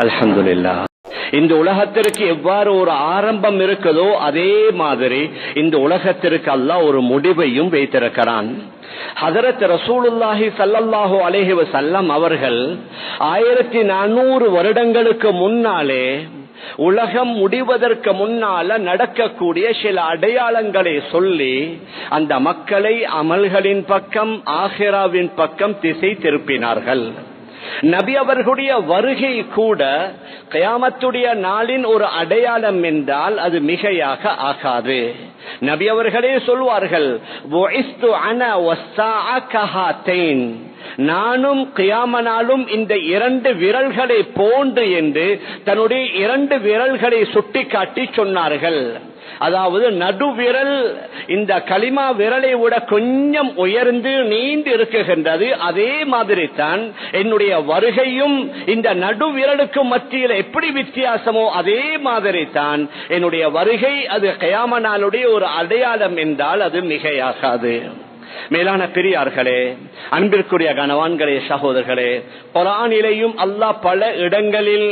அல்ஹம்துலில்லாஹ். இந்த உலகத்திற்கு எவ்வாறு ஒரு ஆரம்பம் இருக்குதோ அதே மாதிரி இந்த உலகத்திற்கு அல்லாஹ் ஒரு முடிவையும் வைத்திருக்கிறான். ஹதரத் ரசூலுல்லாஹி ஸல்லல்லாஹு அலைஹி வஸல்லம் அவர்கள் 1400 வருடங்களுக்கு முன்னாலே உலகம் முடிவதற்கு முன்னால நடக்கக்கூடிய சில அடையாளங்களை சொல்லி அந்த மக்களை அமல்களின் பக்கம் ஆகிராவின் பக்கம் திசை திருப்பினார்கள். நபி அவர்களுடைய வருகை கூட கியாமத்துடைய நாளின் ஒரு அடையாளம் என்றால் அது மிகையாக ஆகாது. நபி அவர்களே சொல்வார்கள், நானும் கியாமனாலும் இந்த 2 விரல்களை போன்று என்று தன்னுடைய 2 விரல்களை சுட்டிக்காட்டி சொன்னார்கள். அதாவது நடுவிரல் இந்த கலிமா விரலை விட கொஞ்சம் உயர்ந்து நீண்டு இருக்குகின்றது. அதே மாதிரி தான் என்னுடைய வருகையும் இந்த நடுவிரலுக்கு மத்தியில் எப்படி வித்தியாசமோ அதே மாதிரி தான் என்னுடைய வருகை. அது கியாம நாளுடைய ஒரு அடையாளம் என்றால் அது மிகையாகாது. மேலான பெரியார்களே, அன்பிற்குரிய கணவான்களே, சகோதரர்களே, குர்ஆனிலேயும் அல்லாஹ் பல இடங்களில்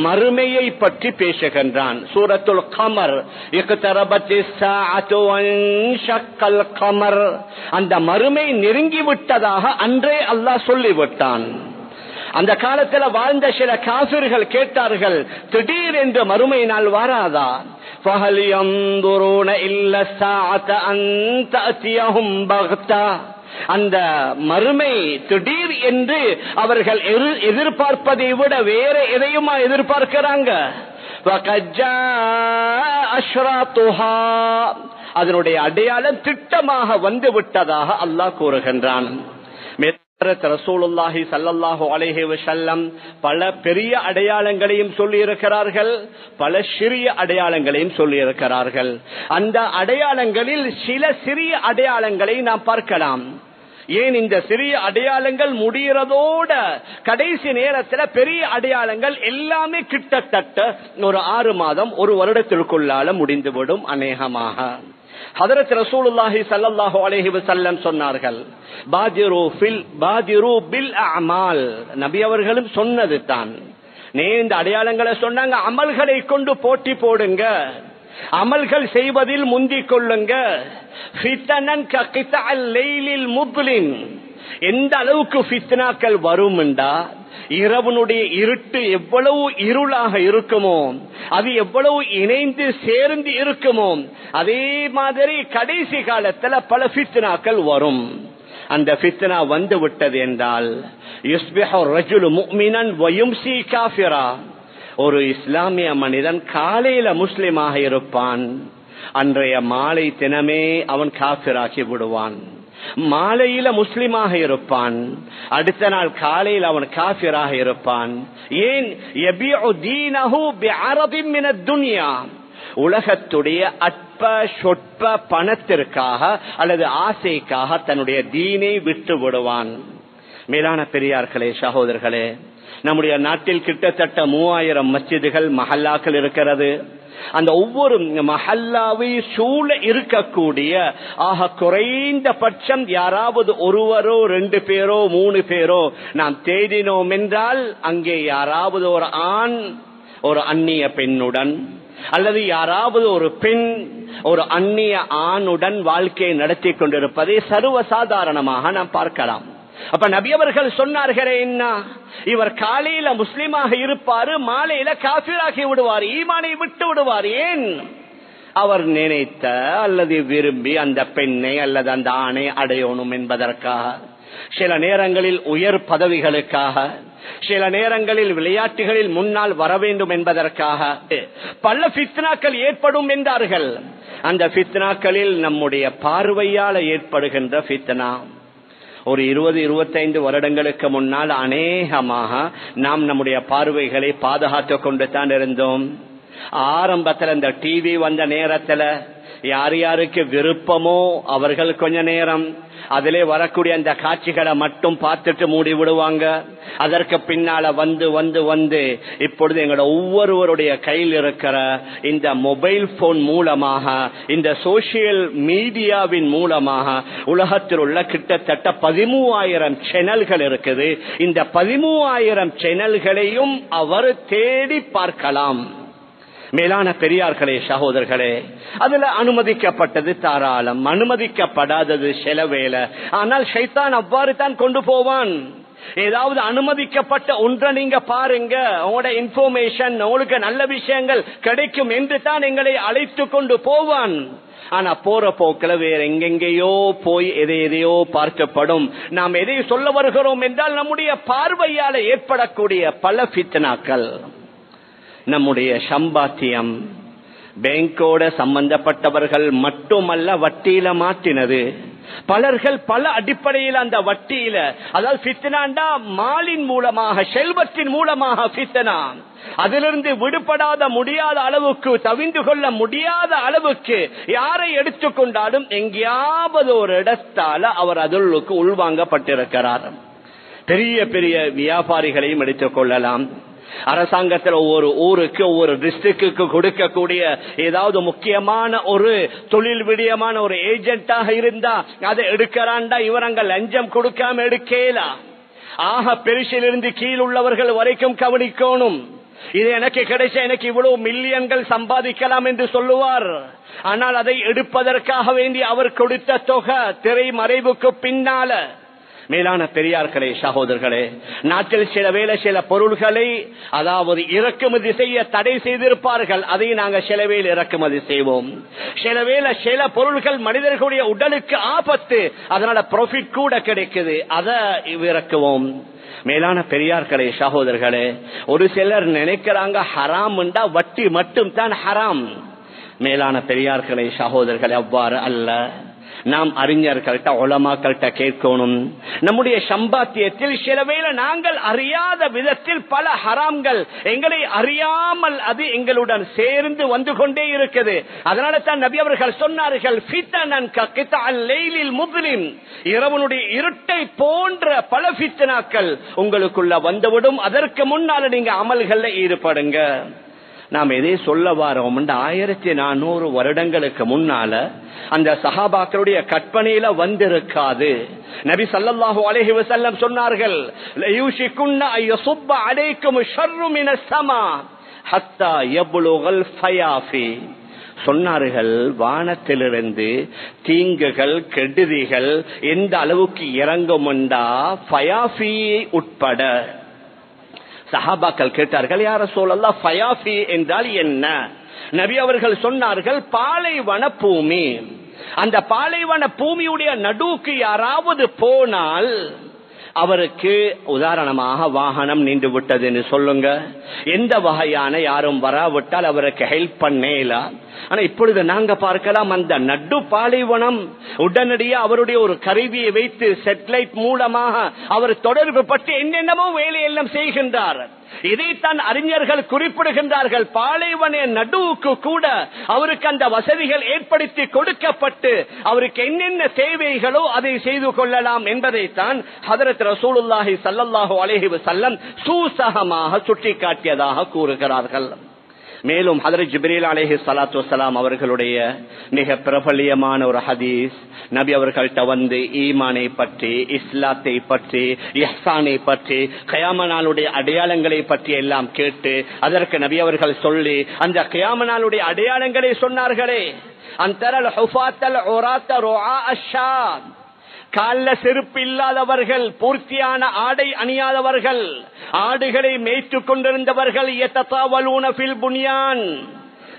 மறுமையை பற்றி பேசுகின்றான். சூரத்துல் கமர், இக்தரபத்திஸ் ஸாஅத்து வன்ஷக்கல் கமர், அந்த மறுமை நெருங்கி விட்டதாக அன்றே அல்லாஹ் சொல்லிவிட்டான். அந்த காலத்தில் வாழ்ந்த சில காஃபிர்கள் கேட்டார்கள், திடீர் என்று மறுமை நாள் வராதா? فَهَلْ يَنظُرُونَ إِلَّا السَّاعَةَ أَن تَأْتِيَهُمْ بَغْتَةً, அந்த மறுமை திடீர் என்று அவர்கள் எதிர்பார்ப்பதை விட வேற எதையுமா எதிர்பார்க்கிறாங்க? وَقَدْ جَاءَ أَشْرَاطُهَا, அதனுடைய அடையாளம் திட்டமாக வந்து விட்டதாக அல்லாஹ் கூறுகின்றான். ரசூலுல்லாஹி ஸல்லல்லாஹு அலைஹி வஸல்லம் பல பெரிய அடையாளங்களையும் சொல்லி இருக்கிறார்கள், பல சிறிய அடையாளங்களையும் சொல்லி இருக்கிறார்கள். அந்த அடையாளங்களில் சில சிறிய அடையாளங்களை நாம் பார்க்கலாம். ஏன் இந்த சிறிய அடையாளங்கள் முடிகிறதோட கடைசி நேரத்தில் பெரிய அடையாளங்கள் எல்லாமே கிட்டத்தட்ட ஒரு 6 மாதம் 1 வருடத்திற்குள்ளால முடிந்துவிடும் அநேகமாக. ஹதரத் ரசூலுல்லாஹி ஸல்லல்லாஹு அலைஹி வஸல்லம் சொன்னார்கள், பாதிரு பில் அமால். நபி அவர்களும் சொன்னது தான். இந்த அடையாளங்களை சொன்னாங்க, அமல்களை கொண்டு போட்டி போடுங்க, அமல்கள் செய்வதில் முந்திக் கொள்ளுங்க. ஃபித்னன் ககிதஅல் லைலில் முத்லிம், எந்த அளவுக்கு ஃபித்னாக்கள் வரும் என்றா, இரவனுடைய இருட்டு எவ்வளவு இருளாக இருக்குமோ, அது எவ்வளவு இணைந்து சேர்ந்து இருக்குமோ, அதே மாதிரி கடைசி காலத்துல பல ஃபித்னாக்கள் வரும். அந்த ஃபித்னா வந்து விட்டது என்றால் யுஸ்பிஹு ரஜுலு முஃமினன் வ யும்சி காஃபிரா, ஒரு இஸ்லாமிய மனிதன் காலையில முஸ்லிமாக இருப்பான், அன்றைய மாலை தினமே அவன் காஃபிராகி விடுவான். மாலையில முஸ்லிமாக இருப்பான், அடுத்த நாள் காலையில் அவன் காஃபிராக இருப்பான். ஏன்? யபிஉ தீனஹு பிஅரதின் மினத் துன்யா, உலகத்துடைய அற்ப சொற்ப பணத்திற்காக அல்லது ஆசைக்காக தன்னுடைய தீனை விட்டு விடுவான். மேலான பெரியார்களே, சகோதரர்களே, நம்முடைய நாட்டில் கிட்டத்தட்ட 3000 மஸ்ஜிதுகள் மஹல்லாக்கள் இருக்கிறது. அந்த ஒவ்வொரு மஹல்லாவை சூழ இருக்கக்கூடிய ஆக குறைந்த பட்சம் யாராவது ஒருவரோ 2 பேரோ 3 பேரோ நாம் தேடினோம் என்றால் அங்கே யாராவது ஒரு ஆண் ஒரு அந்நிய பெண்ணுடன் அல்லது யாராவது ஒரு பெண் ஒரு அந்நிய ஆணுடன் வாழ்க்கையை நடத்தி கொண்டிருப்பதை சர்வசாதாரணமாக நாம் பார்க்கலாம். அப்ப நபி அவர்கள் சொன்னார்களே, என்ன, இவர் காலையில முஸ்லிமாக இருப்பாரு, மாலையில காஃபிராகி விடுவார், ஈமானை விட்டு விடுவார். ஏன்? அவர் நினைத்த அல்லது விரும்பி அந்த பெண்ணை அல்லது அந்த ஆணை அடையணும் என்பதற்காக, சில நேரங்களில் உயர் பதவிகளுக்காக, சில நேரங்களில் விளையாட்டுகளில் முன்னால் வர வேண்டும் என்பதற்காக பல ஃபித்னாக்கள் ஏற்படும் என்றார்கள். அந்த ஃபித்னாக்களில் நம்முடைய பார்வையால ஏற்படுகின்ற ஃபித்னா ஒரு 20-25 வருடங்களுக்கு முன்னால் அநேகமாக நாம் நம்முடைய பார்வைகளை பாதுகாத்து கொண்டு தான் இருந்தோம். ஆரம்பத்தில் இந்த டிவி வந்த நேரத்தில் யார் யாருக்கு விருப்பமோ அவர்கள் கொஞ்ச நேரம் அதிலே வரக்கூடிய அந்த காட்சிகளை மட்டும் பார்த்துட்டு மூடி விடுவாங்க. அதற்கு பின்னால வந்து வந்து வந்து இப்பொழுது எங்களோட ஒவ்வொருவருடைய கையில் இருக்கிற இந்த மொபைல் போன் மூலமாக, இந்த சோசியல் மீடியாவின் மூலமாக உலகத்தில் உள்ள கிட்டத்தட்ட 13,000 சேனல்கள் இருக்குது. இந்த 13,000 சேனல்களையும் அவர் தேடி பார்க்கலாம். மேலான பெரியார்களே, சகோதரர்களே, அதுல அனுமதிக்கப்பட்டது தாராளம், அனுமதிக்கப்படாதது சில வேளை. ஆனால் ஷைத்தான் அவ்வாறு தான் கொண்டு போவான். ஏதாவது அனுமதிக்கப்பட்ட ஒன்றை நீங்க பாருங்க, உங்களோட இன்ஃபர்மேஷன், உங்களுக்கு நல்ல விஷயங்கள் கிடைக்கும் என்று தான் எங்களை அழைத்து கொண்டு போவான். ஆனா போற போக்கில் வேற எங்கெங்கேயோ போய் எதையோ பார்க்கப்படும். நாம் எதை சொல்ல வருகிறோம் என்றால் நம்முடைய பார்வையால ஏற்படக்கூடிய பல ஃபித்னாக்கள், நம்முடைய சம்பாத்தியம், பேங்கோட சம்பந்தப்பட்டவர்கள் மட்டுமல்ல வட்டியில மாட்டினது. பலர்கள் பல அடிப்படையில் அந்த வட்டியில, அதாவது ஃபித்னாண்டா மாலின் மூலமாக, செல்வத்தின் மூலமாக ஃபித்னா, அதிலிருந்து விடுபடாத முடியாத அளவுக்கு, தவிந்து கொள்ள முடியாத அளவுக்கு யாரை எடுத்துக்கொண்டாலும் எங்கேயாவது ஒரு இடத்தால அவர் அதற்கு உள்வாங்கப்பட்டிருக்கிறார். பெரிய பெரிய வியாபாரிகளையும் எடுத்துக் கொள்ளலாம். அரசாங்கத்தில் ஒவ்வொரு ஊருக்கு, ஒவ்வொரு டிஸ்ட்ரிக்டுக்கு கொடுக்கக்கூடிய ஏதாவது முக்கியமான ஒரு தொழில் விடயமான ஒரு ஏஜென்டாக இருந்தா அதை எடுக்கிறான்டா, இவரங்க லஞ்சம் கொடுக்காம எடுக்கலாம். ஆக பெருசிலிருந்து கீழ் உள்ளவர்கள் வரைக்கும் கவனிக்கணும். இது எனக்கு கிடைச்ச, எனக்கு இவ்வளவு மில்லியன்கள் சம்பாதிக்கலாம் என்று சொல்லுவார். ஆனால் அதை எடுப்பதற்காக வேண்டி அவர் கொடுத்த தொகை திரை மறைவுக்கு பின்னால. மேலான பெரியார்களே, சகோதரர்களே, நாட்டில் சில வேளை சில பொருள்களை அதாவது இறக்குமதி செய்ய தடை செய்திருப்பார்கள். அதை நாங்கள் சில வேளை இறக்குமதி செய்வோம். சில வேளை சில பொருள்கள் மனிதர்களுடைய உடலுக்கு ஆபத்து, அதனால ப்ராஃபிட் கூட கிடைக்குது, அதை இறக்குவோம். மேலான பெரியார்களே, சகோதரர்களே, ஒரு சிலர் நினைக்கிறாங்க ஹராம் என்றா வட்டி மட்டும் தான் ஹராம். மேலான பெரியார்களே, சகோதரர்களே, அவ்வாறு அல்ல. நாம் அறிஞர்கள்ட்ட, உலமாக்கள்கிட்ட கேட்கணும். நம்முடைய சம்பாத்தியத்தில் சில வேளை நாங்கள் அறியாத விதத்தில் பல ஹராம்கள் எங்களை அறியாமல் அது எங்களுடன் சேர்ந்து வந்து கொண்டே இருக்குது. அதனால தான் நபி அவர்கள் சொன்னார்கள், ஃபித்னன் ககிதஅல் லைலில் முஸ்லிம், இரவனுடைய இருட்டை போன்ற பல ஃபித்னாக்கள் உங்களுக்குள்ள வந்துவிடும். அதற்கு முன்னால நீங்க அமல்கள்ல ஈடுபடுங்க. நாம் எதை சொல்ல வாரோம், 1400 வருடங்களுக்கு முன்னால அந்த சஹாபாக்களுடைய கற்பனையில வந்திருக்காது. நபி ஸல்லல்லாஹு அலைஹி வஸல்லம் சொன்னார்கள், லயூஷிகுன்ன அய்யஸுப்ப அலைக்கும் ஷர்ரு மினஸ் ஸமா ஹத்தா யப்லுகல் ஃபயாஃபி. சொன்னார்கள், வானத்திலிருந்து தீங்குகள், கெடுதிகள் எந்த அளவுக்கு இறங்கும் என்றா ஃபயாஃபி உட்பட. சஹாபாக்கள் கேட்டார்கள், யா ரசூலல்லாஹ், ஃபயாஃபி என்றால் என்ன? நபி அவர்கள் சொன்னார்கள், பாலைவன பூமி. அந்த பாலைவன பூமியுடைய நடுவுக்கு யாராவது போனால் அவருக்கு உதாரணமாக வாகனம் நின்று விட்டது என்று சொல்லுங்க, எந்த வகையான யாரும் வராவிட்டால் அவருக்கு ஹெல்ப் பண்ணலாம். ஆனா இப்பொழுது நாங்க பார்க்கலாம், அந்த நடு பாலைவனம் உடனடியாக அவருடைய ஒரு கருவியை வைத்து சேட்டலைட் மூலமாக அவர் தொடர்பு பற்றி என்னென்னமோ வேலையெல்லாம் செய்கின்றார். இதைத்தான் அறிஞர்கள் குறிப்பிடுகின்றார்கள். பாலைவன நடுவுக்கு கூட அவருக்கு அந்த வசதிகள் ஏற்படுத்தி கொடுக்கப்பட்டு அவருக்கு என்னென்ன தேவைகளோ அதை செய்து கொள்ளலாம் என்பதைத்தான் ஹதரத் ரசூலுல்லாஹி ஸல்லல்லாஹு அலைஹி வஸல்லம் சூசகமாக சுட்டிக்காட்டியதாக கூறுகிறார்கள். மேலும் ஹதரத் ஜிப்ரீல் அலைஹிஸ்ஸலாத்து வஸ்ஸலாம் அவர்களுடைய மிக பிரபல்யமான ஒரு ஹதீஸ், நபி அவர்கள்ட்ட வந்து ஈமானை பற்றி, இஸ்லாத்தை பற்றி, இஹ்சானை பற்றி, கியாமத் நாளுடைய அடையாளங்களை பற்றி எல்லாம் கேட்டு அதற்கு நபி அவர்கள் சொல்லி அந்த கியாமத் நாளுடைய அடையாளங்களை சொன்னார்களே, அன்தரல் ஹுஃபாத்தல் உராத்த ருஆ அஷ்ஷாம், கால்ல செருப்பு இல்லாதவர்கள், பூர்த்தியான ஆடை அணியாதவர்கள், ஆடுகளை மேய்த்து கொண்டிருந்தவர்கள், யததாவலூன ஃபில் புன்யான்.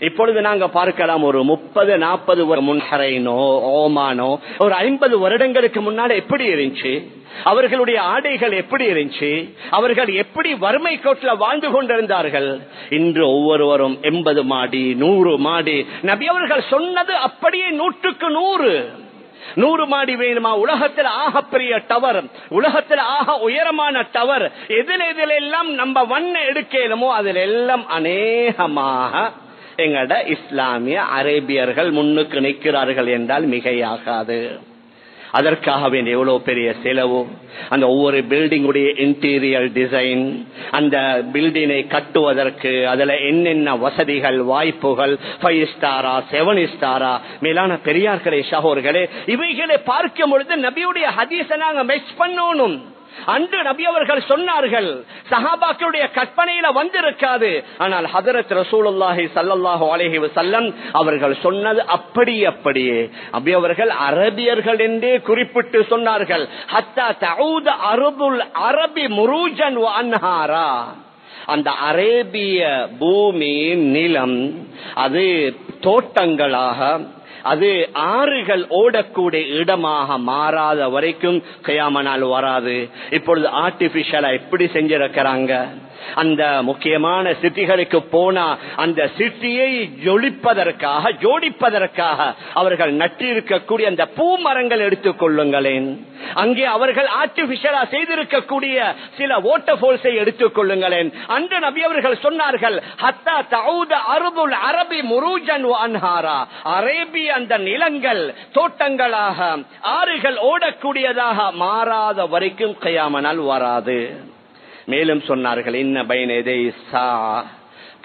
இப்பொழுது நாங்க பார்க்கலாம், ஒரு 30-40 முன்ஹரைனோ ஓமானோ ஒரு 50 வருடங்களுக்கு முன்னால எப்படி இருந்துச்சு, அவர்களுடைய ஆடைகள் எப்படி இருந்துச்சு, அவர்கள் எப்படி வறுமை கோட்டில் வாழ்ந்து கொண்டிருந்தார்கள். இன்று ஒவ்வொருவரும் 80 மாடி 100 மாடி. நபி அவர்கள் சொன்னது அப்படியே 100க்கு 100 மாடி வேணுமா? உலகத்தில் ஆக பெரிய டவர், உலகத்தில் ஆக உயரமான டவர், எதிலெல்லாம் நம்ம வண்ண எடுக்கலுமோ அதில் எல்லாம் அநேகமாக எங்கட இஸ்லாமிய அரேபியர்கள் முன்னுக்கு நிற்கிறார்கள் என்றால் மிகையாகாது. அதற்காக வேண்டிய எவ்வளவு பெரிய செலவு, அந்த ஒவ்வொரு பில்டிங்குடைய இன்டீரியர் டிசைன், அந்த பில்டிங்கை கட்டுவதற்கு அதுல என்னென்ன வசதிகள் வாய்ப்புகள், 5 ஸ்டாரா 7 ஸ்டாரா. மேலான பெரியார்களே சகோதரர்களே, இவைகளை பார்க்கும் பொழுது நபியுடைய ஹதீஸை நாங்க மெச் பண்ணணும். அன்று நபி அவர்கள் சொன்னார்கள், சஹாபாக்களுடைய கற்பனையில வந்திருக்காது. ஆனால் ஹதரத் ரசூலுல்லாஹி ஸல்லல்லாஹு அலைஹி வஸல்லம் அவர்கள் சொன்னது அப்படியே நபி அவர்கள் அரபியர்கள் என்றே குறிப்பிட்டு சொன்னார்கள். ஹத்தா தஊத அர்துல் அரபி முரூஜன் வ அன்ஹாரா. அந்த அரேபிய பூமி நிலம் அது தோட்டங்களாக, அது ஆறுகள் ஓடக்கூடிய இடமாக மாறாத வரைக்கும் கியாமத் நாள் வராது. இப்பொழுது ஆர்டிபிஷியலா எப்படி செஞ்சிருக்கிறாங்க, அந்த முக்கியமான சிட்டிகளுக்கு போனா அந்த சிட்டியை ஜோடிப்பதற்காக அவர்கள் நட்டிருக்கக்கூடிய அந்த பூமரங்கள் எடுத்துக் கொள்ளுங்களேன். அங்கே அவர்கள் ஆர்டிபிஷியலா செய்திருக்கக்கூடிய சில வாட்டர் ஃபால்ஸை எடுத்துக் கொள்ளுங்களேன். அன்று நபி அவர்கள் சொன்னார்கள், ஹத்தா தஊத அர்துல் அரபி முரூஜன் வ அன்ஹாரா. அரேபிய அந்த நிலங்கள் தோட்டங்களாக, ஆறுகள் ஓடக்கூடியதாக மாறாத வரைக்கும் கியாமத் நாள் வராது. மேலும் சொன்னார்கள், இன்ன பைன யதை ஸாஅ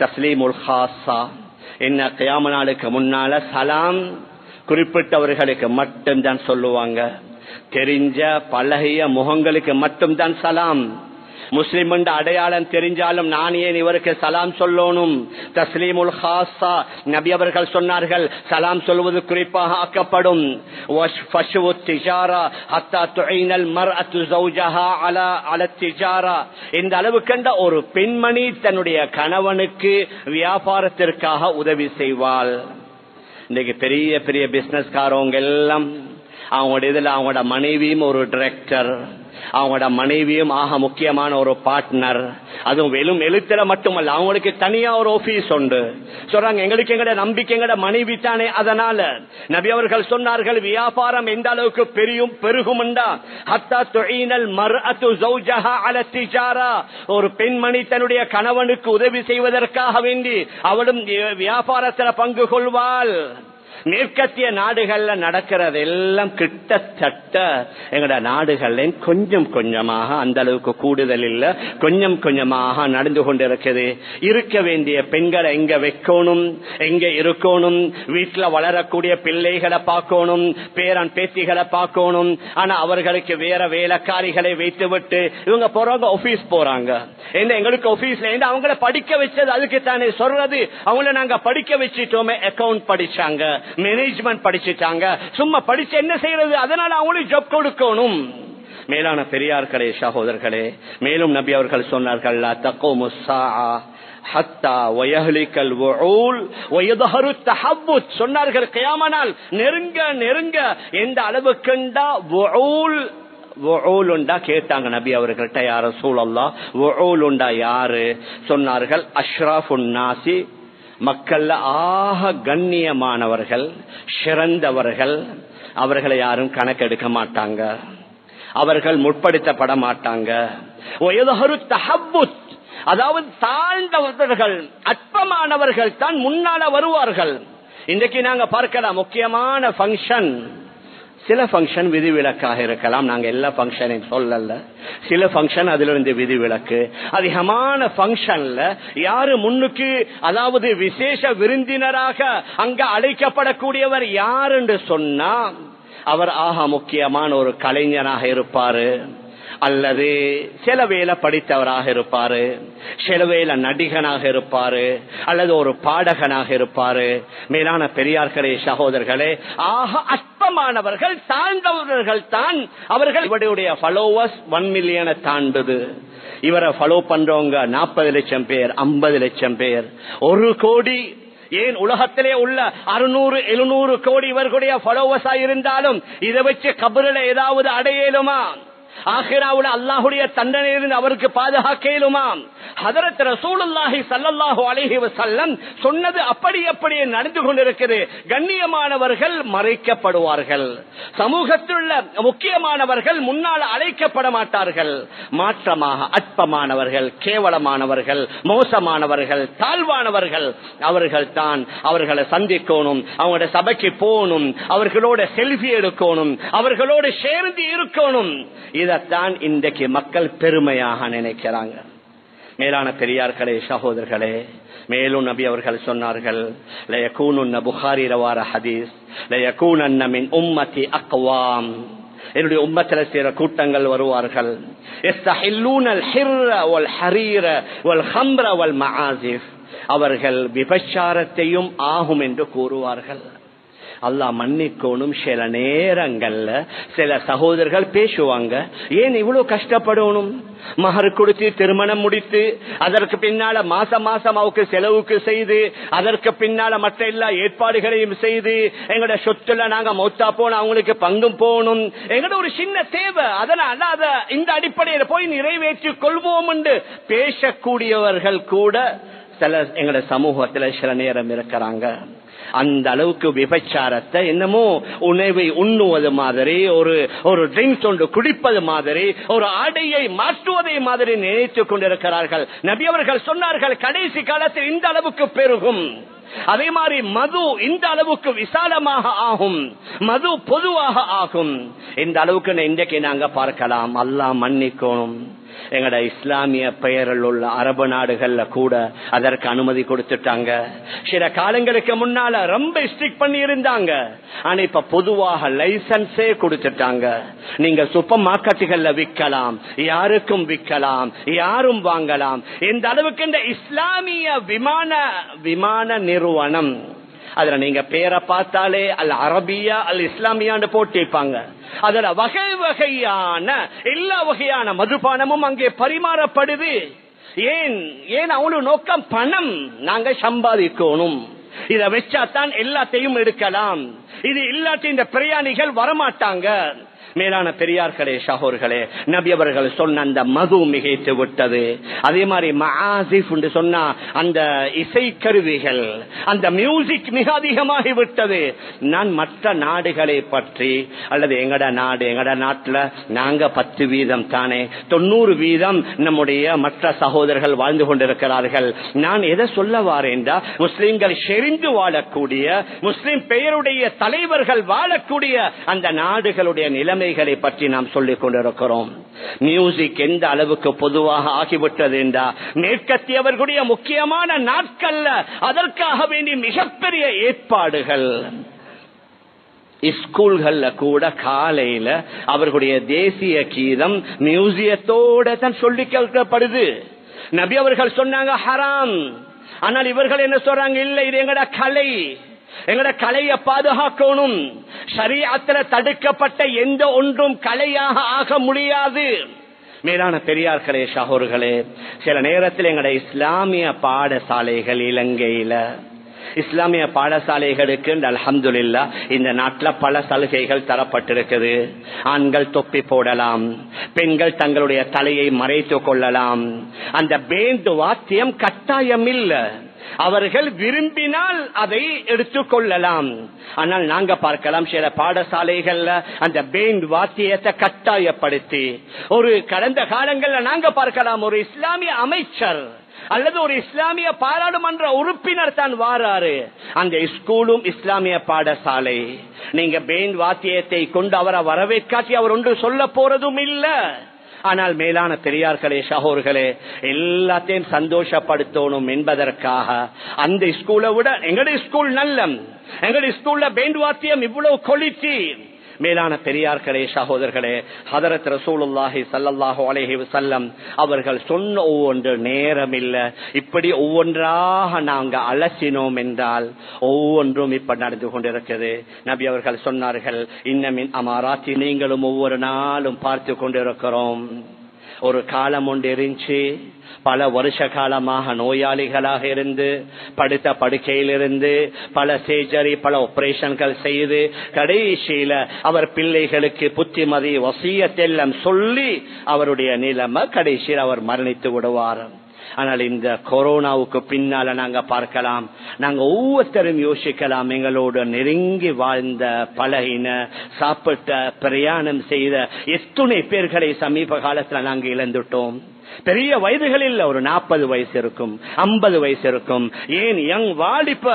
தஸ்லீமுல் ஹாஸா. என்ன கியாமத் நாளுக்கு முன்னால சலாம் குறிப்பிட்டவர்களுக்கு மட்டும்தான் சொல்லுவாங்க. தெரிஞ்ச பழகிய முகங்களுக்கு மட்டும்தான் சலாம். முஸ்லிம் என்ற அடையாளம் தெரிஞ்சாலும் நான் ஏன் இவருக்கு சலாம் சொல்லணும்? தஸ்லீமுல் ஹாஸா. நபி அவர்கள் சொன்னார்கள், சலாம் சொல்வது குறிப்பாக ஆக்கப்படும். இந்த அளவு கண்ட ஒரு பெண்மணி தன்னுடைய கணவனுக்கு வியாபாரத்திற்காக உதவி செய்வாள். இன்னைக்கு பெரிய பெரிய பிசினஸ்காரவங்க எல்லாம் அவங்களோட இதுல அவங்களோட மனைவியும் ஒரு டைரக்டர், அவங்களோட மனைவியும் ஆக முக்கியமான ஒரு பார்ட்னர். அதுவும் வெறும் எழுத்துல மட்டுமல்ல, அவங்களுக்கு தனியா ஒரு ஆபீஸ் உண்டு. சொல்றாங்க, எங்களுக்கு எங்கட நம்பிக்கை எங்கட மனைவி தானே. அதனால நபி அவர்கள் சொன்னார்கள், வியாபாரம் எந்த அளவுக்கு பெருகும்டா, ஹத்தா துஈனல் மர்அத்து ஸௌஜஹா அலா திஜாரா. ஒரு பெண்மணி தன்னுடைய கணவனுக்கு உதவி செய்வதற்காக வேண்டி அவளும் வியாபாரத்தில் பங்கு கொள்வாள். மேற்கத்திய நாடுகள்ல நடக்கிறது எல்லாம் கிட்டத்தட்ட எங்கட நாடுகள்ல கொஞ்சம் கொஞ்சமாக, அந்த அளவுக்கு கூடுதல் இல்ல, கொஞ்சம் கொஞ்சமாக நடந்து கொண்டிருக்குது. இருக்க வேண்டிய பெண்களை எங்க வைக்கணும், எங்க இருக்கணும், வீட்டுல வளரக்கூடிய பிள்ளைகளை பார்க்கணும், பேரன் பேத்திகளை பார்க்கணும். ஆனா அவர்களுக்கு வேற வேலைக்காரிகளை வைத்து விட்டு இவங்க போறாங்க, ஆபீஸ் போறாங்க. எங்களுக்கு ஆபீஸ்ல அவங்களை படிக்க வச்சது அதுக்கு தானே சொல்றது. அவங்கள நாங்க படிக்க வச்சுட்டோமே, அக்கவுண்ட் படிச்சாங்க, மேனேஜ்மெண்ட் படிச்சுட்டாங்க, சும்மா படிச்சு என்ன செய்யறது? அதனால அவங்களுக்கு ஜாப் கொடுக்கணும். மேலான பெரியார்களே சகோதரர்களே, மேலும் நபி அவர்கள் சொன்னார்கள், லா தகூமுஸ் ஸாஅ ஹத்தா வயஹ்லிகல் வஊல் வயظهر التحبط. சொன்னார்கள், கியாமத் நாள் நெருங்க எந்த அளவுக்குண்டா வஊலுண்டா கேட்டாங்க நபி அவர்கள்ட்ட, யா ரசூலல்லாஹ் வஊலுண்டா யாரு? சொன்னார்கள், அஷ்ராஃபுன் நாசி, மக்கள்ல ஆக கண்ணியமானவர்கள், சிறந்தவர்கள். அவர்களை யாரும் கணக்கெடுக்க மாட்டாங்க, அவர்கள் முற்படுத்தப்பட மாட்டாங்க. அதாவது தாழ்ந்தவர்கள், அற்பமானவர்கள் தான் முன்னால வருவார்கள். இன்றைக்கு நாங்க பார்க்கலாம், முக்கியமான பங்கன், சில பங்கன் விதிவிலக்காக இருக்கலாம். நாங்க எல்லா பங்கனையும் சொல்லல, சில பங்கன் அதிலிருந்து விதிவிலக்கு. அதிகமான பங்கன்ல யாரு முன்னுக்கு, அதாவது விசேஷ விருந்தினராக அங்க அழைக்கப்படக்கூடியவர் யார் என்று சொன்னா, அவர் ஆக முக்கியமான ஒரு கலைஞராக இருப்பாரு, அல்லது சில வேலை படித்தவராக இருப்பாரு, சில வேலை நடிகனாக இருப்பாரு, அல்லது ஒரு பாடகனாக இருப்பாரு. மேலான பெரியார்களே சகோதரர்களே, ஆக அற்பமானவர்கள், தாழ்ந்தவர்கள் தான் அவர்கள். இவருடைய ஃபாலோவர்ஸ் 1 மில்லியனை தாண்டுது. இவரை ஃபாலோ பண்றவங்க 40 லட்சம் பேர், 50 லட்சம் பேர், 1 கோடி. ஏன் உலகத்திலே உள்ள 600-700 கோடி இவர்களுடைய ஃபாலோவர்ஸா இருந்தாலும் இதை வச்சு கபரில் ஏதாவது அடையலுமா? ஆகிராவுல அல்லாஹுடைய தண்டனையிலிருந்து அவருக்கு பாதுகாக்க இயலுமா? ஹதரத் ரசூலுல்லாஹி ஸல்லல்லாஹு அலைஹி வஸல்லம் சொன்னது அப்படியே நடந்து கொண்டிருக்கிறது. கண்ணியமானவர்கள் மறைக்கப்படுவார்கள், சமூகத்தில் உள்ள முக்கியமானவர்கள் முன்னால் அழைக்கப்பட மாட்டார்கள். மாற்றமாக அற்பமானவர்கள், கேவலமானவர்கள், மோசமானவர்கள், தாழ்வானவர்கள் அவர்கள் தான் அவர்களை சந்திக்கணும், அவங்களோட சபைக்கு போகணும், அவர்களோட செல்ஃபி எடுக்கணும், அவர்களோடு சேர்ந்து இருக்கணும். இதைத்தான் இன்றைக்கு மக்கள் பெருமையாக நினைக்கிறாங்க. மேலான பெரியார்களே, சகோதரர்களே, மேலும் நபி அவர்கள் சொன்னார்கள், லயகூனுன்ன புகாரி ரவார ஹதீஸ், லயகூனன்ன மின் உம்மதி அக்வாம், என்னுடைய உம்மத்தில சில கூட்டங்கள் வருவார்கள், யஸ்தஹில்லூனல் ஹிர்ர வல் ஹரீர வல் ஹம்ர வல் மஆசிஃப், அவர்கள் விபச்சாரத்தையும் ஆகும் என்று கூறுவார்கள். அல்லாஹ் மன்னிக்கோணும், சில நேரங்கள்ல சில சகோதரர்கள் பேசுவாங்க, ஏன் இவ்வளவு கஷ்டப்படணும், மஹர் கொடுத்து திருமணம் முடித்து அதற்கு பின்னால மாசம் அவருக்கு செலவுக்கு செய்து அதற்கு பின்னால மற்ற எல்லா ஏற்பாடுகளையும் செய்து எங்களோட சொத்துல நாங்க மௌத்தா போன அவங்களுக்கு பங்கும் போகணும், எங்களோட ஒரு சின்ன தேவை, அதனால அத இந்த அடிப்படையில் போய் நிறைவேற்றிக் கொள்வோம் என்று பேசக்கூடியவர்கள் கூட சில எங்களோட சமூகத்துல சில நேரம் இருக்கிறாங்க. அந்த அளவுக்கு விபச்சாரத்தை என்னமோ உணவை உண்ணுவது மாதிரி, ஒரு ட்ரிங்க்ஸ் ஒன்று குடிப்பது மாதிரி, ஒரு ஆடையை மாற்றுவதை மாதிரி நினைத்துக் கொண்டிருக்கிறார்கள். நபி அவர்கள் சொன்னார்கள், கடைசி காலத்தில் இந்த அளவுக்கு பெருகும். அதே மாதிரி மது இந்த அளவுக்கு விசாலமாக ஆகும், மது பொதுவாக ஆகும். இந்த அளவுக்கு இன்றைக்கு நாங்க பார்க்கலாம். அல்லாஹ் மன்னிக்கணும், எங்கட இஸ்லாமிய பெயரில் உள்ள அரபு நாடுகள்ல கூட அதற்கு அனுமதி கொடுத்துட்டாங்க. சில காலங்களுக்கு முன்னால ரொம்ப ஸ்ட்ரிக்ட் பண்ணி இருந்தாங்க, ஆனா இப்ப பொதுவாக லைசன்ஸே கொடுத்துட்டாங்க. நீங்க சூப்பர் மார்க்கெட்டுகள்ல விற்கலாம், யாருக்கும் விற்கலாம், யாரும் வாங்கலாம். இந்த அளவுக்கு இந்த இஸ்லாமிய விமான நிறுவனம், அதுல நீங்க பேரை பார்த்தாலே அல் அரபியா அல் இஸ்லாமியான்னு போட்டிருப்பாங்க. அதுல வகை வகையான எல்லா வகையான மதுபானமும் அங்கே பரிமாறப்படுது. ஏன் அவனு நோக்கம் பணம், நாங்க சம்பாதிக்கணும், இத வச்சாத்தான் எல்லாத்தையும் எடுக்கலாம், இது இல்லாட்டி இந்த பிரயாணிகள் வரமாட்டாங்க. மேலான பெரியார்களே, சகோதரர்களே, நபி அவர்கள் சொன்ன அந்த மது மிகைத்து விட்டது. அதே மாதிரி மஆசிஃப் என்று சொன்னா அந்த இசைக்கருவிகள், அந்த மியூசிக் மிக அதிகமாகி விட்டது. நான் மற்ற நாடுகளை பற்றி அல்லது எங்கட நாட்டுல நாங்க 10% தானே, 90% நம்முடைய மற்ற சகோதரர்கள் வாழ்ந்து கொண்டிருக்கிறார்கள். நான் எதை சொல்ல வாரேன்டா, முஸ்லிம்கள் செறிந்து வாழக்கூடிய, முஸ்லிம் பெயருடைய தலைவர்கள் வாழக்கூடிய அந்த நாடுகளுடைய நிலைமை பற்றி நாம் சொல்லிக் கொண்டிருக்கிறோம். மியூசிக் எந்த அளவுக்கு பொதுவாக ஆகிவிட்டது என்றா, மேற்கத்தியவர்களுடைய முக்கியமான நாட்கள்ல அதற்காக வேண்டிய மிகப்பெரிய ஏற்பாடுகள். ஸ்கூல்கள்ல கூட காலையில அவர்களுடைய தேசிய கீதம் மியூசியத்தோட தான் சொல்லி கேட்கப்படுது. நபி அவர்கள் சொன்னாங்க ஹராம், ஆனால் இவர்கள் என்ன சொல்றாங்க, இல்ல இது எங்கட கலை, எங்கட கலையை பாதுகாக்கணும், ஷரீஅத்துல தடுக்கப்பட்ட எந்த ஒன்றும் கலையாக ஆக முடியாது. மேலான பெரியார்களே, சகோதரர்களே, சில நேரத்தில் எங்கட இஸ்லாமிய பாடசாலைகள், இலங்கையில இஸ்லாமிய பாடசாலைகளுக்கு அல்ஹம்துலில்லாஹ் இந்த நாட்டில் பல சலுகைகள் தரப்பட்டிருக்குது. ஆண்கள் தொப்பி போடலாம், பெண்கள் தங்களுடைய தலையை மறைத்துக் கொள்ளலாம். அந்த பேண்ட் வாத்தியம் கட்டாயம் இல்லை, அவர்கள் விரும்பினால் அதை எடுத்துக் கொள்ளலாம். ஆனால் நாங்க பார்க்கலாம் சில பாடசாலைகள்ல அந்த பேண்ட் வாத்தியத்தை கட்டாயப்படுத்தி, ஒரு கடந்த காலங்கள்ல நாங்க பார்க்கலாம் ஒரு இஸ்லாமிய அமைச்சர் அல்லது ஒரு இஸ்லாமிய பாராளுமன்ற உறுப்பினர் தான் வாராரு, அந்த ஸ்கூலும் இஸ்லாமிய பாடசாலை, நீங்க பேண்ட் வாத்தியத்தை கொண்டு அவரை வரவேற்காட்டி அவர் ஒன்று சொல்ல போறதும் இல்ல. ஆனால் மேலான பெரியார்களே, சகோதரர்களே, எல்லாத்தையும் சந்தோஷப்படுத்தணும் என்பதற்காக அந்த ஸ்கூலை விட எங்களுடைய ஸ்கூல் நல்ல, எங்களுடைய ஸ்கூல்ல பேண்ட் வாத்தியம் இவ்வளவு கொலிச்சி. மேலான பெரியார்களே, சகோதரர்களே, ஹதரத் ரசூலுல்லாஹி ஸல்லல்லாஹு அலைஹி வஸல்லம் அவர்கள் சொன்ன ஒவ்வொன்று நேரம் இல்ல, இப்படி ஒவ்வொன்றாக நாங்க அலசினோம் என்றால் ஒவ்வொன்றும் இப்ப நடந்து கொண்டிருக்கிறது. நபி அவர்கள் சொன்னார்கள், இன்னமின் அமாராத்தி, நீங்களும் ஒவ்வொரு நாளும் பார்த்து கொண்டிருக்கிறோம், ஒரு காலம் ஒன்று இருந்துச்சு, பல வருஷ காலமாக நோயாளிகளாக இருந்து படுத்த படுக்கையிலிருந்து பல சர்ஜரி பல ஆபரேஷன்கள் செய்து கடைசியில அவர் பிள்ளைகளுக்கு புத்திமதி வசியத்தெல்லாம் சொல்லி அவருடைய நிலைமை கடைசியில் அவர் மரணித்து விடுவார். ஆனால் இந்த கொரோனாவுக்கு பின்னால நாங்க பார்க்கலாம், நாங்க ஒவ்வொருத்தரும் யோசிக்கலாம், எங்களோட நெருங்கி வாழ்ந்த பழகின சாப்பிட்ட பிரயாணம் செய்த எத்தனை பேர்களை சமீப காலத்துல நாங்க இழந்துட்டோம். பெரிய வயதுகளில் ஒரு 40 வயசு இருக்கும், 50 வயசு இருக்கும், ஏன் யங் வாலிப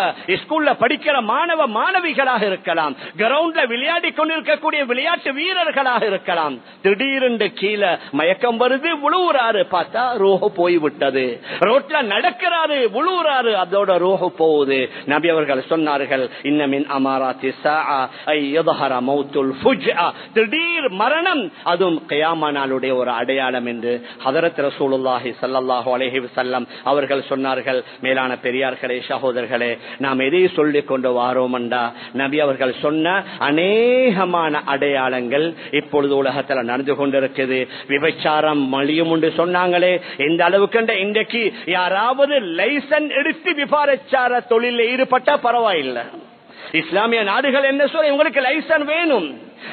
ஸ்கூல்ல படிக்கிற மாணவ மாணவிகளாக இருக்கலாம், கிரவுண்ட்ல விளையாடி கொண்டிருக்கக்கூடிய விளையாட்டு வீரர்களாக இருக்கலாம். திடீரென்று கீழே மயக்கம் வருது, விழுவுறாரு, பார்த்தா ரோஹு போய்விட்டது. ரோட்ல நடக்கிறாரு, விழுவுறாரு, அதோட ரோஹு போகுது. நபி அவர்கள் சொன்னார்கள், இன்னமின் அமாராத்தி ஸாஅ ஐ யظஹர மௌத்துல் ஃபுஜ்அ, திடீர் மரணம் அதுவும் கியாமத் நாளுடைய ஒரு அடையாளம் என்று ஹதரத் ரசூலுல்லாஹி ஸல்லல்லாஹு அலைஹி வஸல்லம் அவர்கள் சொன்னார்கள். மேலான பெரியார்களே, சகோதரர்களே, நாம் எதை சொல்லிக் கொண்டு வாரோம்டா, நபி அவர்கள் சொன்ன அநேகமான அடையாளங்கள் இப்பொழுது உலகத்துல நடந்து கொண்டிருக்குது. விபச்சாரம் மலியும் என்று சொன்னாங்களே, எந்த அளவுக்கு இன்றைக்கு யாராவது லைசன்ஸ் எடுத்து விபச்சார தொழிலில் ஈடுபட்டா பரவாயில்லை. இஸ்லாமிய நாடுகள் என்ன சொல்ல, உங்களுக்கு லைசன்ஸ் வேணும்,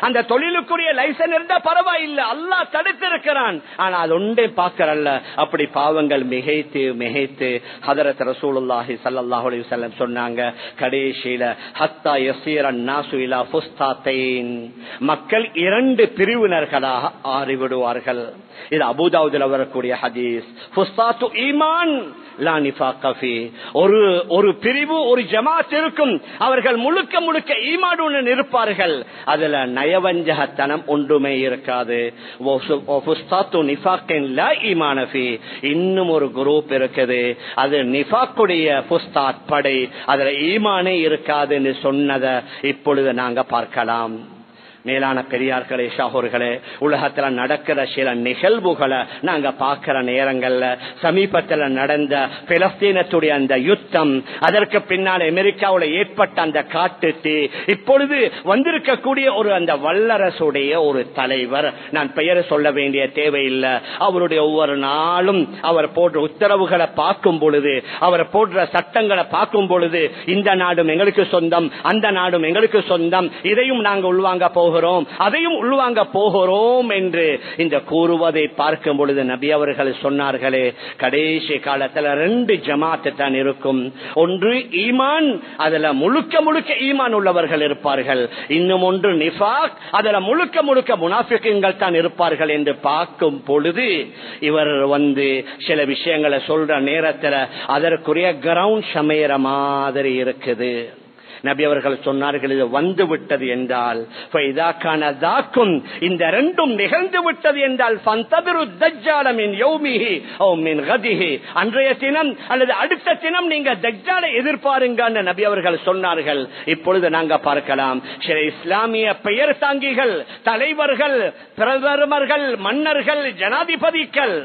அந்த தொழிலுக்குரிய லைசன்ஸ் இருந்தா பரவாயில்லை, அல்லாஹ் தடுத்திருக்கிறான். ஆனா அது ஒன்றே பார்க்கறல்ல, அப்படி பாவங்கள் மிகைத்து மிகைத்து ஹதரத் ரசூலுல்லாஹி ஸல்லல்லாஹு அலைஹி வஸல்லம் சொன்னாங்க, கடைசியில ஹத்தா யஸீர அன்னாசு இலா ஃபுஸ்தாத்தைன், மக்கள் 2 பிரிவினர்களாக ஆறிவிடுவார்கள். இது அபூதாவுதுல வரக்கூடிய ஹதீஸ். ஃபுஸ்தாத்து ஈமான் லா நிஃபாக ஃபீ, ஒரு பிரிவு ஒரு ஜமாத் இருக்கும், அவர்கள் முழுக்க முழுக்க ஈமானுடன் இருப்பார்கள், அதுல நயவஞ்சகத்தனம் ஒன்றுமே இருக்காது. இன்னும் ஒரு குரூப் இருக்குது, அது நிஃபாக்குடைய புஸ்தாத் படை, அதுல ஈமானே இருக்காதுன்னு சொன்னதை இப்பொழுது நாங்க பார்க்கலாம். மேலான பெரியார்களே, சகோதரர்களே, உலகத்துல நடக்கிற சில நிகழ்வுகளை நாங்க பார்க்கிற நேரங்கள்ல சமீபத்தில் நடந்த பிலஸ்தீனத்துடைய அந்த யுத்தம், அதற்கு பின்னால் அமெரிக்காவில் ஏற்பட்ட அந்த காட்டு தீ, இப்பொழுது வந்திருக்கக்கூடிய ஒரு அந்த வல்லரசுடைய ஒரு தலைவர், நான் பெயரை சொல்ல வேண்டிய தேவையில்லை, அவருடைய ஒவ்வொரு நாளும் அவர் போன்ற உத்தரவுகளை பார்க்கும் பொழுது, அவர் போன்ற சட்டங்களை பார்க்கும் பொழுது, இந்த நாடும் எங்களுக்கு சொந்தம், அந்த நாடும் எங்களுக்கு சொந்தம், இதையும் நாங்கள் உள்வாங்க போகிறோம், அதையும் உள்வாங்க போகிறோம் என்று இந்த கூறுவதை பார்க்கும் பொழுது நபி அவர்கள் சொன்னார்களே, கடைசி காலத்தில் 2 ஜமாத் தான் இருக்கும். ஒன்று ஈமான், அதுல முழுக்க முழுக்க ஈமான் உள்ளவர்கள் இருப்பார்கள். இன்னும் ஒன்று நிஃபாக், அதுல முழுக்க முழுக்க முனாஃபிக்குகள் தான் இருப்பார்கள் என்று பார்க்கும் பொழுது, இவர் சில விஷயங்களை சொல்ற நேரத்தில் அதற்குரிய கிரவுண்ட் சமையற மாதிரி இருக்குது. நபி அவர்கள் சொன்னார்கள், இது வந்து விட்டது என்றால், இந்த 2ம் நிகழ்ந்து விட்டது என்றால், அன்றைய தினம் அல்லது அடுத்த தினம் நீங்க தஜ்ஜாலை எதிர்பாருங்க நபி அவர்கள் சொன்னார்கள். இப்பொழுது நாங்க பார்க்கலாம், சில இஸ்லாமிய பெயர் தாங்கிகள், தலைவர்கள், பிரதமர்கள், மன்னர்கள், ஜனாதிபதிகள்,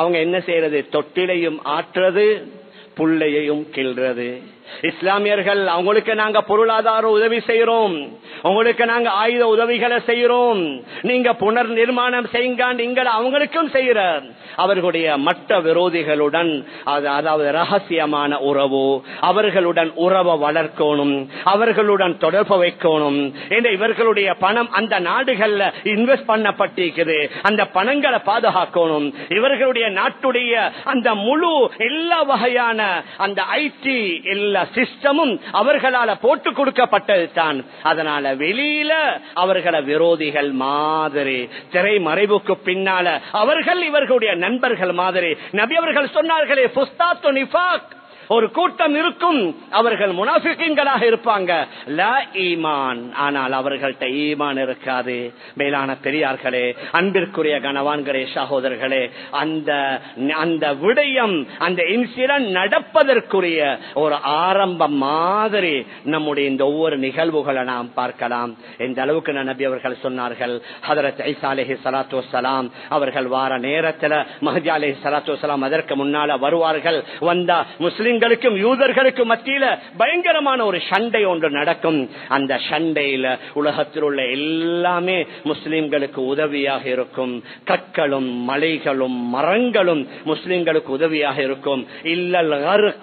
அவங்க என்ன செய்யறது, தொட்டிலையும் ஆற்றுறது, புள்ளையையும் கிள்றது. இஸ்லாமியர்கள், அவங்களுக்கு நாங்க பொருளாதார உதவி செய்யறோம், உங்களுக்கு நாங்க ஆயுத உதவிகளை செய்யறோம், நீங்க புனர் நிர்மாணம் செய்யுங்க, நீங்கள் அவங்களுக்கும் செய்யற. அவர்களுடைய மற்ற விரோதிகளுடன் அதாவது ரகசியமான உறவு, அவர்களுடன் உறவை வளர்க்கணும், அவர்களுடன் தொடர்பு வைக்கணும். இவர்களுடைய பணம் அந்த நாடுகள்ல இன்வெஸ்ட் பண்ணப்பட்டிருக்குது, அந்த பணங்களை பாதுகாக்கணும். இவர்களுடைய நாட்டுடைய அந்த முழு எல்லா வகையான அந்த ஐடி எல்லா சிஸ்டமும் அவர்களால போட்டு கொடுக்கப்பட்டது தான். அதனால வெளியில அவர்களை விரோதிகள் மாதிரி, திரைமறைவுக்கு பின்னால அவர்கள் இவர்களுடைய நண்பர்கள் மாதிரி. நபி அவர்கள் சொன்னார்களே, ஃபுஸ்தாத்து நிஃபாக், ஒரு கூட்டம் இருக்கும், அவர்கள் முனாஃபிகீன்களாக இருப்பாங்க, லா ஈமான், ஆனால் அவர்கள்ட்ட ஈமான் இருக்காது. மேலான பெரியார்களே, அன்பிற்குரிய கணவான்களே, சகோதரர்களே, அந்த விடயம், அந்த இன்சிடென்ட் நடப்பதற்குரிய ஒரு ஆரம்பம் மாதிரி நம்முடைய இந்த ஒவ்வொரு நிகழ்வுகளை நாம் பார்க்கலாம். இந்த அளவுக்கு நபி அவர்கள் சொன்னார்கள், ஹதரத் ஈசா அலைஹி ஸலாத்து வஸ்ஸலாம் அவர்கள் வார நேரத்தில் மஹ்தி அலைஹி ஸலாத்து வஸ்ஸலாம் அதற்கு முன்னால வருவார்கள். வந்தா முஸ்லிம் முஸ்லிம்களுக்கும் யூதர்களுக்கும் மத்தியில பயங்கரமான ஒரு சண்டை ஒன்று நடக்கும். அந்த சண்டையில உலகத்தில் உள்ள எல்லாமே முஸ்லிம்களுக்கு உதவியாக இருக்கும். கற்களும் மலைகளும் மரங்களும் முஸ்லிம்களுக்கு உதவியாக இருக்கும். இல்லல்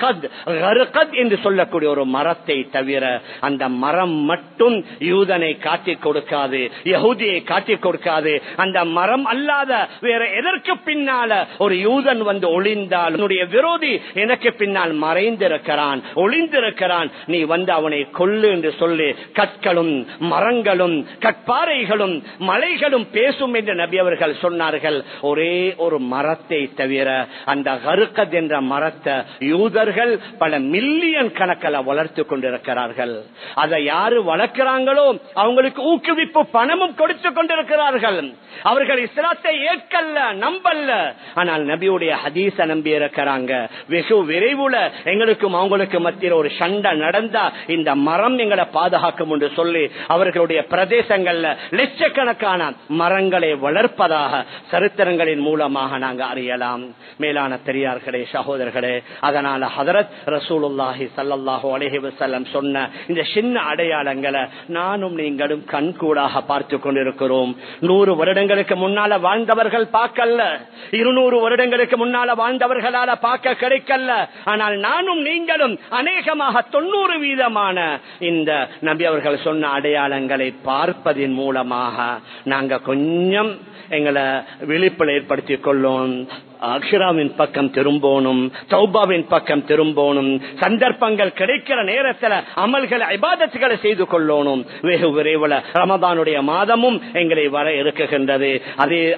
கர்கத் என்று சொல்லக்கூடிய ஒரு மரத்தை தவிர அந்த மரம் மட்டும் யூதனை காட்டிக் கொடுக்காது, யஹூதியை காட்டிக் கொடுக்காது. அந்த மரம் அல்லாத வேற எதற்கு பின்னால ஒரு யூதன் வந்து ஒளிந்தால், என்னுடைய விரோதி எனக்கு பின்னால் மறைந்திருக்கிறான், ஒளிந்திருக்கிறான், நீ வந்து அவனை கொல்லு என்று சொல்லி கற்களும் மரங்களும் கற்பாறைகளும் மலைகளும் பேசும் என்று நபி அவர்கள் சொன்னார்கள். ஒரே ஒரு மரத்தை தவிர அந்த கர்கத் என்ற மரத்தை யூதர்கள் பல மில்லியன் கணக்கில் வளர்த்து கொண்டிருக்கிறார்கள். அதை யாரு வளர்க்கிறாங்களோ அவங்களுக்கு ஊக்குவிப்பு பணமும் கொடுத்து கொண்டிருக்கிறார்கள். அவர்கள் இஸ்லாத்தை ஏற்கல்ல, நம்பல்ல, ஆனால் நபியுடைய ஹதீஸ நம்பி இருக்கிறாங்க. வெகு விரைவுல எங்களுக்கும் அவங்களுக்கு மத்தியில் ஒரு சண்டை நடந்தா இந்த மரம் எங்களை பாதுகாக்கும் என்று சொல்லி அவர்களுடைய பிரதேசங்கள்ல லட்சக்கணக்கான மரங்களை வளர்ப்பதாக சரித்திரங்களின் மூலமாக நாங்க அறியலாம். மேலான பெரியார்களே, சகோதரர்களே, அதனால ஹதரத் ரசூலுல்லாஹி ஸல்லல்லாஹு அலைஹி வஸல்லம் சொன்ன இந்த சின்ன அடையாளங்களை நானும் நீங்களும் கண்கூடாக பார்த்து கொண்டிருக்கிறோம். 100 வருடங்களுக்கு முன்னால வாழ்ந்தவர்கள் பார்க்கல, 200 வருடங்களுக்கு முன்னால வாழ்ந்தவர்களால பார்க்க கிடைக்கல. ஆனால் நானும் நீங்களும் அநேகமாக 90% இந்த நபி அவர்கள் சொன்ன அடையாளங்களை பார்ப்பதின் மூலமாக நாங்க கொஞ்சம் எங்களை விழிப்புல ஏற்படுத்திக் கொள்ளும். அக்ஷராவின் பக்கம் திரும்பணும், தௌபாவின் பக்கம் திரும்பணும். சந்தர்ப்பங்கள் கிடைக்கிற நேரத்தில் அமல்களை இபாதத்துகளை செய்து கொள்ளணும். வெகு விரைவில் ரமதானுடைய மாதமும் எங்களை வர இருக்குகின்றது.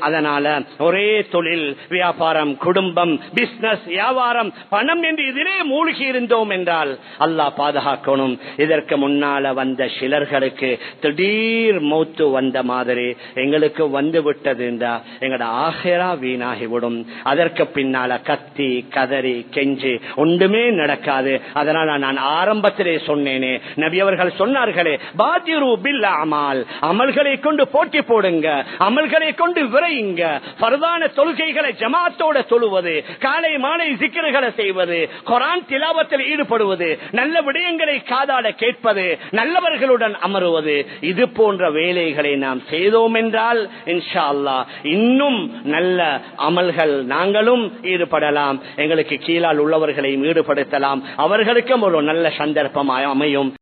அதனால ஒரே தொழில், வியாபாரம், குடும்பம், பிசினஸ், வியாபாரம், பணம் என்று இதிலே மூழ்கி இருந்தோம் என்றால் அல்லாஹ் பாதுகாக்கணும். இதற்கு முன்னால வந்த சிலர்களுக்கு திடீர் மௌத்து வந்த மாதிரி எங்களுக்கு வந்து விட்டது என்றால் எங்களோட ஆகிரா வீணாகிவிடும். அதற்கு பின்னால கத்தி கதறி கெஞ்சி ஒன்றுமே நடக்காது. அதனால நான் ஆரம்பத்திலே சொன்னேனே, நபி அவர்கள் சொன்னார்களே, பாதிரு பில் அமால், அமல்களை கொண்டு போட்டி போடுங்க, அமல்களை கொண்டு விரையுங்க. பரதான தொழுகைகளை ஜமாத்தோட தொழுவது, காலை மாலை ஜிக்ருகளை செய்வது, குர்ஆன் திலாவத்தில் ஈடுபடுவது, நல்ல விடயங்களை காதாட கேட்பது, நல்லவர்களுடன் அமருவது, இது போன்ற வேலைகளை நாம் செய்தோம் என்றால் இன்ஷா அல்லாஹ் இன்னும் நல்ல அமல்கள் நாங்களும் ஈடுபடலாம். எங்களுக்கு கீழால் உள்ளவர்களையும் ஈடுபடுத்தலாம். அவர்களுக்கும் ஒரு நல்ல சந்தர்ப்பம் அமையும்.